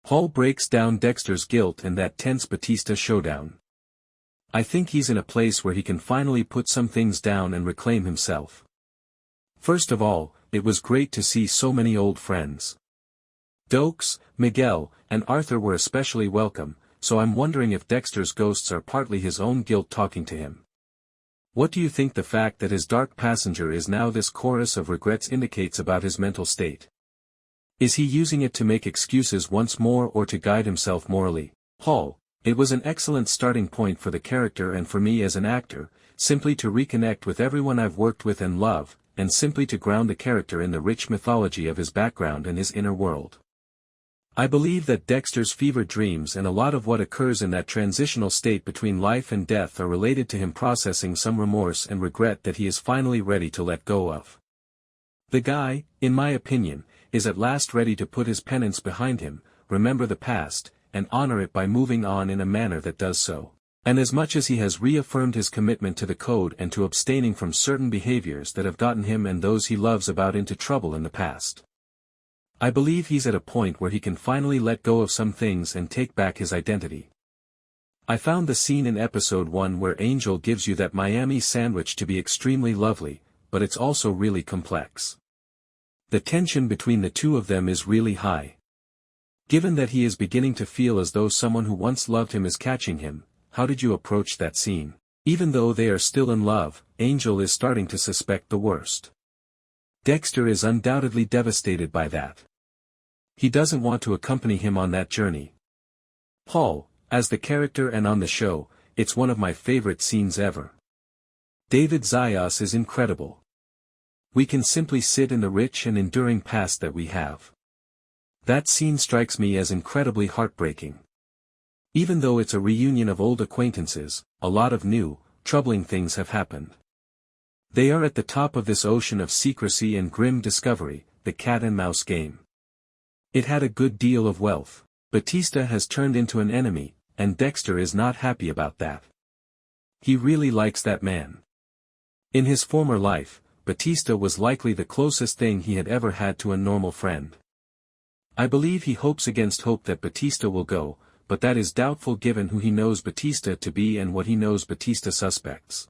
Paul breaks down Dexter's guilt in that tense Batista showdown. I think he's in a place where he can finally put some things down and reclaim himself. First of all, it was great to see so many old friends. Doakes, Miguel, and Arthur were especially welcome, so I'm wondering if Dexter's ghosts are partly his own guilt talking to him. What do you think the fact that his dark passenger is now this chorus of regrets indicates about his mental state? Is he using it to make excuses once more or to guide himself morally? Paul, it was an excellent starting point for the character and for me as an actor, simply to reconnect with everyone I've worked with and love, and simply to ground the character in the rich mythology of his background and his inner world. I believe that Dexter's fevered dreams and a lot of what occurs in that transitional state between life and death are related to him processing some remorse and regret that he is finally ready to let go of. The guy, in my opinion, is at last ready to put his penance behind him, remember the past, and honor it by moving on in a manner that does so. And as much as he has reaffirmed his commitment to the code and to abstaining from certain behaviors that have gotten him and those he loves about into trouble in the past. I believe he's at a point where he can finally let go of some things and take back his identity. I found the scene in episode 1 where Angel gives you that Miami sandwich to be extremely lovely, but it's also really complex. The tension between the two of them is really high. Given that he is beginning to feel as though someone who once loved him is catching him, how did you approach that scene? Even though they are still in love, Angel is starting to suspect the worst. Dexter is undoubtedly devastated by that. He doesn't want to accompany him on that journey. Paul, as the character and on the show, it's one of my favorite scenes ever. David Zayas is incredible. We can simply sit in the rich and enduring past that we have. That scene strikes me as incredibly heartbreaking. Even though it's a reunion of old acquaintances, a lot of new, troubling things have happened. They are at the top of this ocean of secrecy and grim discovery, the cat and mouse game. It had a good deal of wealth. Batista has turned into an enemy, and Dexter is not happy about that. He really likes that man. In his former life, Batista was likely the closest thing he had ever had to a normal friend. I believe he hopes against hope that Batista will go, but that is doubtful given who he knows Batista to be and what he knows Batista suspects.